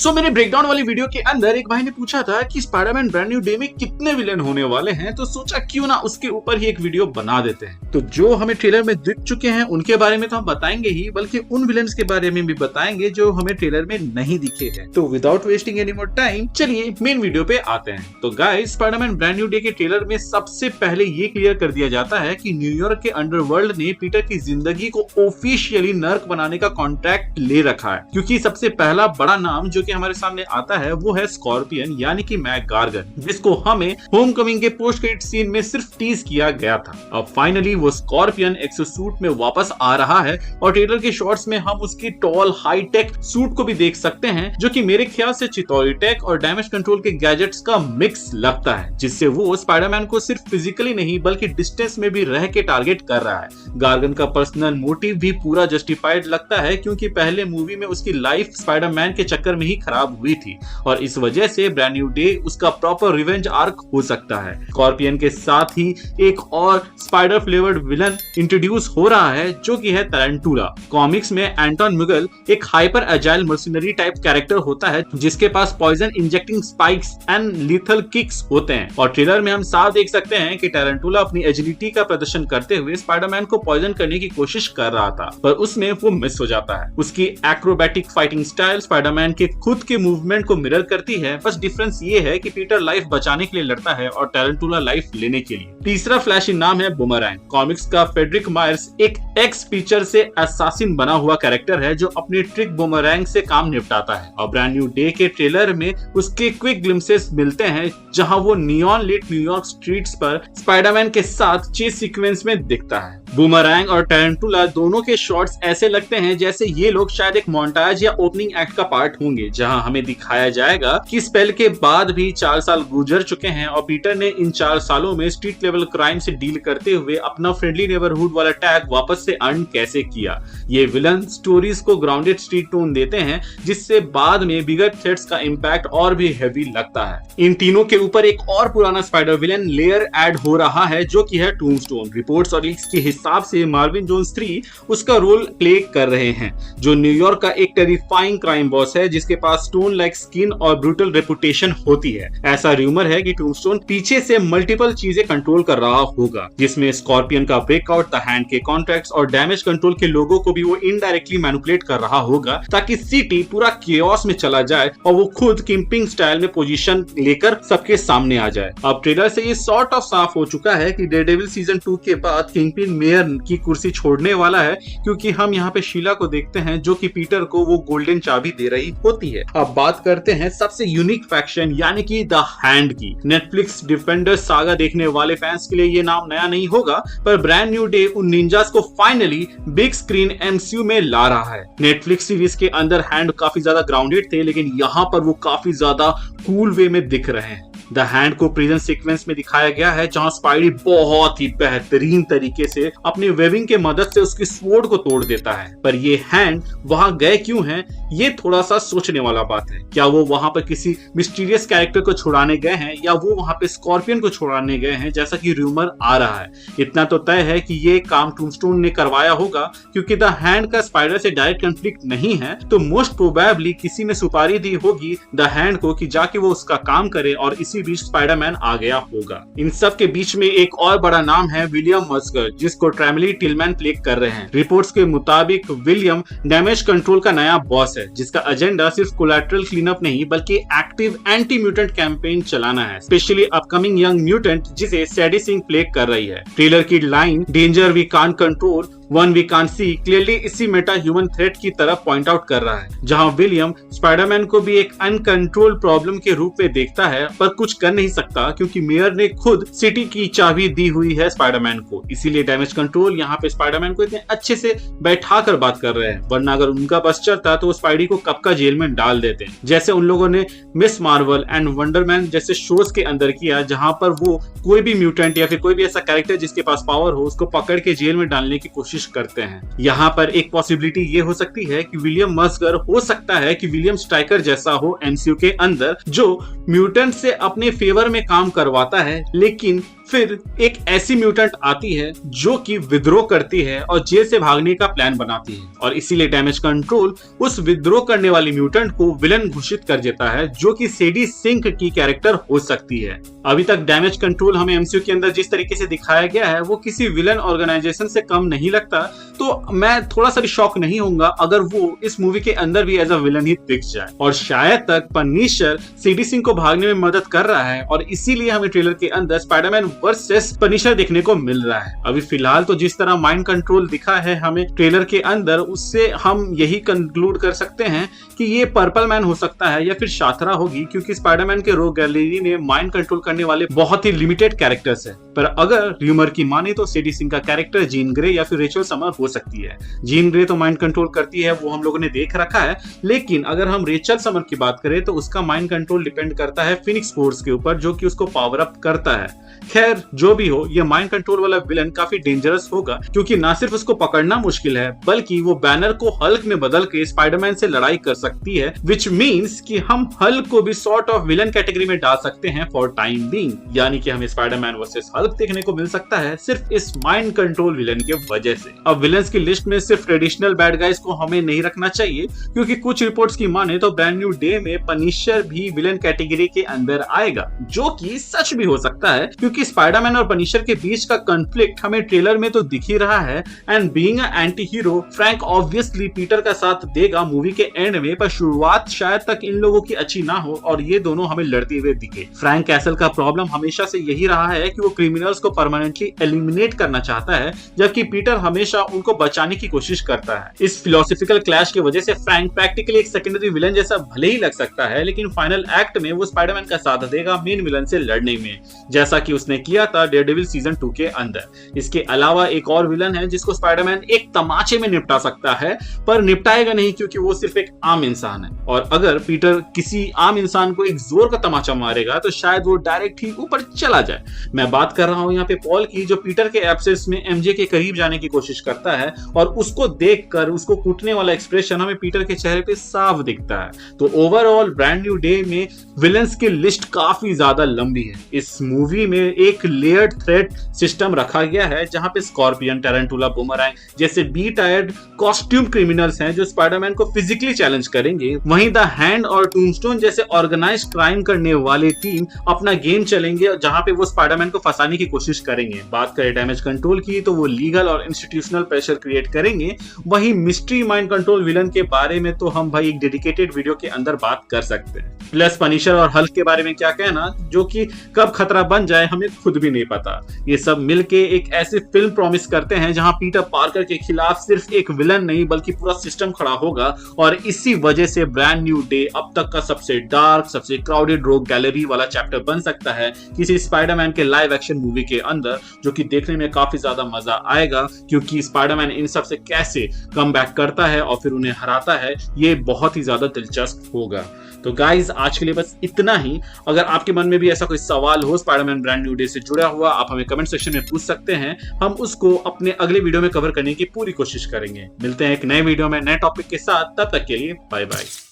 सो मेरे ब्रेकडाउन वाली वीडियो के अंदर एक भाई ने पूछा था कि स्पाइडरमैन ब्रांड न्यू डे में कितने विलेन होने वाले हैं, तो सोचा क्यों ना उसके ऊपर ही एक वीडियो बना देते हैं। तो जो हमें ट्रेलर में दिख चुके हैं उनके बारे में तो हम बताएंगे ही, बल्कि उन विलेन्स के बारे में भी बताएंगे जो हमें ट्रेलर में नहीं दिखे हैं। तो without wasting any more time चलिए मेन वीडियो पे आते हैं। तो guys, Spiderman brand new day के ट्रेलर में सबसे पहले ये क्लियर कर दिया जाता है कि न्यूयॉर्क के अंडरवर्ल्ड ने पीटर की जिंदगी को ऑफिशियली नर्क बनाने का कॉन्ट्रैक्ट ले रखा है, क्योंकि सबसे पहला बड़ा नाम जो कि हमारे सामने आता है वो है स्कॉर्पियन यानी कि मैक गार्गन, जिसको हमें होमकमिंग के पोस्ट क्रेडिट सीन में सिर्फ टीज किया गया था। अब फाइनली वो स्कॉर्पियन एक्सोसूट में वापस आ रहा है और ट्रेलर के शॉट्स में हम उसकी टॉल हाई टेक सूट को भी देख सकते हैं, जो कि मेरे ख्याल से चितौरी टेक और डैमेज कंट्रोल के गैजेट्स का मिक्स लगता है, जिससे वो स्पाइडरमैन को सिर्फ फिजिकली नहीं बल्कि डिस्टेंस में भी रह के टारगेट कर रहा है। गार्गन का पर्सनल मोटिव भी पूरा जस्टिफाइड लगता है, क्योंकि पहले मूवी में उसकी लाइफ स्पाइडरमैन के चक्कर में ही खराब हुई थी और इस वजह से ब्रांड न्यू डे उसका प्रॉपर रिवेंज आर्क हो सकता है। स्कॉर्पियन के साथ ही एक और स्पाइडर फ्लेवर्ड विलन इंट्रोड्यूस हो रहा है, जो कि है टैरेंटुला। कॉमिक्स में एंटोन मुगल एक hyper agile mercenary type character होता है, जिसके पास poison injecting spikes and lethal kicks होते हैं और ट्रेलर में हम साफ देख सकते हैं कि टैरेंटुला अपनी एजिलिटी का प्रदर्शन करते हुए स्पाइडरमैन को पॉइजन करने की कोशिश कर रहा था, पर उसमें वो मिस हो जाता है। उसकी एक्रोबैटिक फाइटिंग स्टाइल स्पाइडरमैन के खुद के मूवमेंट को मिरर करती है, बस डिफरेंस ये है कि पीटर लाइफ बचाने के लिए लड़ता है और टैरेंटुला लाइफ लेने के लिए। तीसरा फ्लैशी नाम है बूमरैंग। कॉमिक्स का फेडरिक मायर्स एक एक्स फीचर से असैसिन बना हुआ कैरेक्टर है, जो अपने ट्रिक बूमरैंग से काम निपटाता है और ब्रांड न्यू डे के ट्रेलर में उसके क्विक ग्लिम्पसेस मिलते हैं, जहां वो नियॉन लिट न्यूयॉर्क स्ट्रीट्स पर स्पाइडरमैन के साथ चेस सीक्वेंस में दिखता है। बूमरैंग और टैरेंटुला दोनों के शॉट्स ऐसे लगते हैं जैसे ये लोग शायद एक मोन्टाज या ओपनिंग एक्ट का पार्ट होंगे, जहां हमें दिखाया जाएगा कि स्पेल के बाद भी 4 साल गुजर चुके हैं और पीटर ने इन 4 सालों में स्ट्रीट लेवल क्राइम से डील करते हुए अपना फ्रेंडली नेबरहुड वाला टैग वापस से अर्न कैसे किया। ये विलन स्टोरीज को ग्राउंडेड स्ट्रीट टोन देते हैं, जिससे बाद में बिगर थ्रेट्स का इम्पैक्ट और भी हेवी लगता है। इन तीनों के ऊपर एक और पुराना स्पाइडर विलन लेयर ऐड हो रहा है, जो कि है टूम्बस्टोन। रिपोर्ट्स और लीक्स के हिसाब से मार्विन जोन्स 3 उसका रोल प्ले कर रहे हैं, जो न्यूयॉर्क का एक टेरिफाइंग क्राइम बॉस है, जिसके पास स्टोन लाइक स्किन और ब्रूटल रेपुटेशन होती है। ऐसा रूमर है कि टूम्बस्टोन पीछे से मल्टीपल चीजें कंट्रोल कर रहा होगा, जिसमें स्कॉर्पियन का ब्रेकआउट, द हैंड के कॉन्ट्रैक्ट्स और डैमेज कंट्रोल के लोगों को भी वो इनडायरेक्टली मैनिपुलेट कर रहा होगा, ताकि सिटी पूरा केओस में चला जाए और वो खुद किंगपिन स्टाइल में पोजीशन लेकर सबके सामने आ जाए। अब ट्रेलर से ये सॉर्ट ऑफ साफ हो चुका है कि डेयरडेविल सीजन 2 के बाद किंगपिन मेयर की कुर्सी छोड़ने वाला है, क्योंकि हम यहाँ पे शीला को देखते हैं जो कि पीटर को वो गोल्डन चाबी दे रही होती है। अब बात करते हैं सबसे यूनिक फैक्शन यानी कि द हैंड की। नेटफ्लिक्स डिफेंडर्स सागा देखने वाले फैंस के लिए ये नाम नया नहीं होगा, पर ब्रांड न्यू डे उन निंजास को फाइनली बिग स्क्रीन एमसीयू में ला रहा है। नेटफ्लिक्स सीरीज के अंदर हैंड काफी ज्यादा ग्राउंडेड थे, लेकिन यहाँ पर वो काफी ज्यादा कूल वे में दिख रहे हैं। द हैंड को प्रिजन सीक्वेंस में दिखाया गया है, जहां स्पाइडी बहुत ही बेहतरीन तरीके से अपनी वेबिंग के मदद से उसकी स्वॉर्ड को तोड़ देता है। पर ये हैंड वहां गए क्यों हैं, ये थोड़ा सा सोचने वाला बात है। क्या वो वहां पर किसी मिस्टीरियस कैरेक्टर को छुड़ाने गए हैं, या वो वहां पे स्कॉर्पियन को छुड़ाने गए हैं, जैसा कि रूमर आ रहा है। इतना तो तय है कि ये काम टूम्बस्टोन ने करवाया होगा, क्योंकि द हैंड का स्पाइडर से डायरेक्ट कंफ्लिक्ट नहीं है, तो मोस्ट प्रोबेबली किसी ने सुपारी दी होगी द हैंड को कि जाके वो उसका काम करे, और इसी बीच स्पाइडरमैन आ गया होगा। इन सब के बीच में एक और बड़ा नाम है विलियम मस्गर, जिसको ट्रेमिली टिलमैन प्ले कर रहे हैं। रिपोर्ट्स के मुताबिक विलियम डैमेज कंट्रोल का नया बॉस है, जिसका एजेंडा सिर्फ कोलैटरल क्लीनअप नहीं बल्कि एक्टिव एंटी म्यूटेंट कैंपेन चलाना है, स्पेशली अपकमिंग यंग म्यूटेंट, जिसे सैडी सिंह प्ले कर रही है। ट्रेलर की line danger we can't control one we can't see clearly इसी मेटा ह्यूमन थ्रेट की तरफ पॉइंट आउट कर रहा है, जहां विलियम स्पाइडरमैन को भी एक अनकंट्रोल प्रॉब्लम के रूप में देखता है, पर कुछ कर नहीं सकता, क्योंकि मेयर ने खुद सिटी की चाबी दी हुई है स्पाइडरमैन को। इसीलिए डैमेज कंट्रोल यहाँ पे स्पाइडरमैन को इतने अच्छे से बैठा कर बात कर रहे हैं, वरना अगर उनका बस चलता तो वो स्पाइडी को कब का जेल में डाल देते, जैसे उन लोगों ने मिस मार्वल एंड वंडरमैन जैसे शोज के अंदर किया, जहां पर वो कोई भी म्यूटेंट या फिर कोई भी ऐसा कैरेक्टर जिसके पास पावर हो उसको पकड़ के जेल में डालने की कोशिश करते हैं। यहाँ पर एक पॉसिबिलिटी ये हो सकती है कि विलियम मस्गर हो सकता है कि विलियम स्ट्राइकर जैसा हो एमसीयू के अंदर, जो म्यूटेंट से अपने फेवर में काम करवाता है, लेकिन फिर एक ऐसी म्यूटेंट आती है जो कि विद्रोह करती है और जेल से भागने का प्लान बनाती है, और इसीलिए डैमेज कंट्रोल उस विद्रोह करने वाली म्यूटेंट को विलन घोषित कर देता है, जो कि सेडी सिंक की कैरेक्टर हो सकती है। अभी तक डैमेज कंट्रोल हमें एमसीयू के अंदर जिस तरीके से दिखाया गया है वो किसी विलन ऑर्गेनाइजेशन से कम नहीं लगता, तो मैं थोड़ा सा भी शॉक नहीं होऊंगा अगर वो इस मूवी के अंदर भी एज अ विलन ही दिख जाए। और शायद तक पनिशर सेडी सिंक को भागने में मदद कर रहा है, और इसीलिए हमें ट्रेलर के अंदर स्पाइडरमैन वर्सेस पनिशर देखने को मिल रहा है। अभी फिलहाल तो जिस तरह माइंड कंट्रोल दिखा है हमें ट्रेलर के अंदर, उससे हम यही कंक्लूड कर सकते हैं कि ये पर्पल मैन हो सकता है या फिर शाथरा होगी, क्योंकि स्पाइडरमैन के रोग गैलरी में माइंड कंट्रोल करने वाले बहुत ही लिमिटेड कैरेक्टर्स है। पर अगर र्यूमर की माने तो सेडी सिंह का कैरेक्टर जीन ग्रे या फिर रेचल समर हो सकती है। जीन ग्रे तो माइंड कंट्रोल करती है, वो हम लोगों ने देख रखा है, लेकिन अगर हम रेचल समर की बात करें तो उसका माइंड कंट्रोल डिपेंड करता है फिनिक्स फोर्स के ऊपर, जो कि उसको पावर अप करता है। खैर जो भी हो, ये माइंड कंट्रोल वाला विलन काफी डेंजरस होगा, क्योंकि ना सिर्फ उसको पकड़ना मुश्किल है बल्कि वो बैनर को हल्क में बदल के स्पाइडरमैन से लड़ाई कर सकती है, विच मीन्स कि हम हल्क को भी सॉर्ट ऑफ विलन कैटेगरी में डाल सकते हैं फॉर टाइम बीइंग। यानी कि हमें स्पाइडरमैन वर्सेस हल्क देखने को मिल सकता है सिर्फ इस माइंड कंट्रोल विलन के वजह से। अब विलन्स की लिस्ट में सिर्फ ट्रेडिशनल बैड गाइज को हमें नहीं रखना चाहिए, क्योंकि कुछ रिपोर्ट्स की माने तो ब्रांड न्यू डे में पनिशर भी विलन कैटेगरी के अंदर आएगा, जो कि सच भी हो सकता है, क्योंकि स्पाइडरमैन और पनिशर के बीच का कॉन्फ्लिक्ट हमें ट्रेलर में तो दिख ही रहा है। And being a anti hero, Frank obviously Peter का साथ देगा मूवी के एंड में, पर शुरुआत शायद तक इन लोगों की अच्छी ना हो और ये दोनों हमें लड़ते हुए दिखे। फ्रैंक कैसल का प्रॉब्लम हमेशा से यही रहा है कि वो क्रिमिनल्स को परमानेंटली एलिमिनेट करना चाहता है, जबकि पीटर हमेशा उनको बचाने की कोशिश करता है। इस फिलोसॉफिकल क्लैश की वजह से फ्रैंक प्रैक्टिकली एक सेकेंडरी विलन जैसा भले ही लग सकता है, लेकिन फाइनल एक्ट में वो स्पाइडरमैन का साथ देगा मेन विलन से लड़ने में, जैसा कि उसने किया था डेयरडेविल सीजन 2 के अंदर। इसके अलावा एक और विलन है जिसको स्पाइडरमैन एक तमाचे में निपटा सकता है, पर निपटाएगा नहीं क्योंकि वो सिर्फ एक आम इंसान है, और अगर पीटर किसी आम इंसान को एक जोर का तमाचा मारेगा तो शायद वो डायरेक्ट ही ऊपर चला जाए। मैं बात कर रहा हूं यहाँ पे पॉल की, जो पीटर के एब्सेंस में एमजे के करीब जाने की कोशिश करता है, और उसको देखकर उसको कूटने वाला एक्सप्रेशन हमें पीटर के चेहरे पे साफ दिखता है। तो ओवरऑल ब्रांड न्यू डे में विलन्स की लिस्ट काफी ज्यादा लंबी है। इस मूवी में एक लेयर्ड थ्रेट सिस्टम रखा गया है, जहां पे स्कॉर्पियन, टैरेंटुला, बूमरैंग जैसे बी टायर्ड कॉस्ट्यूम क्रिमिनल्स हैं जो स्पाइडरमैन को फिजिकली चैलेंज करेंगे। वहीं द हैंड और टूमस्टोन जैसे ऑर्गेनाइज्ड क्राइम करने वाले टीम अपना गेम चलेंगे, जहां पे वो स्पाइडरमैन को फंसाने की कोशिश करेंगे। बात करें डैमेज कंट्रोल की तो वो लीगल और इंस्टीट्यूशनल प्रेशर क्रिएट करेंगे। वहीं मिस्ट्री माइंड कंट्रोल विलन के बारे में तो हम भाई एक डेडिकेटेड वीडियो के अंदर बात कर सकते हैं। प्लस पनिशर और हल्क के बारे में क्या कहना, जो कि कब खतरा बन जाए हमें खुद भी नहीं पता। ये सब मिलके एक ऐसी फिल्म प्रॉमिस करते हैं जहां पीटर पार्कर के खिलाफ सिर्फ एक विलन नहीं बल्कि पूरा सिस्टम खड़ा होगा, और इसी वजह से ब्रांड न्यू डे अब तक का सबसे डार्क, सबसे क्राउडेड रोग गैलरी वाला चैप्टर बन सकता है किसी स्पाइडरमैन के लाइव एक्शन मूवी के अंदर, जो कि देखने में काफी ज्यादा मजा आएगा, क्योंकि स्पाइडरमैन इन सब से कैसे कम बैक करता है और फिर उन्हें हराता है, ये बहुत ही ज्यादा दिलचस्प होगा। तो गाइज आज के लिए बस इतना ही। अगर आपके मन में भी ऐसा कोई सवाल हो स्पाइडरमैन ब्रांड न्यू डे से जुड़ा हुआ, आप हमें कमेंट सेक्शन में पूछ सकते हैं, हम उसको अपने अगले वीडियो में कवर करने की पूरी कोशिश करेंगे। मिलते हैं एक नए वीडियो में नए टॉपिक के साथ, तब तक के लिए बाय बाय।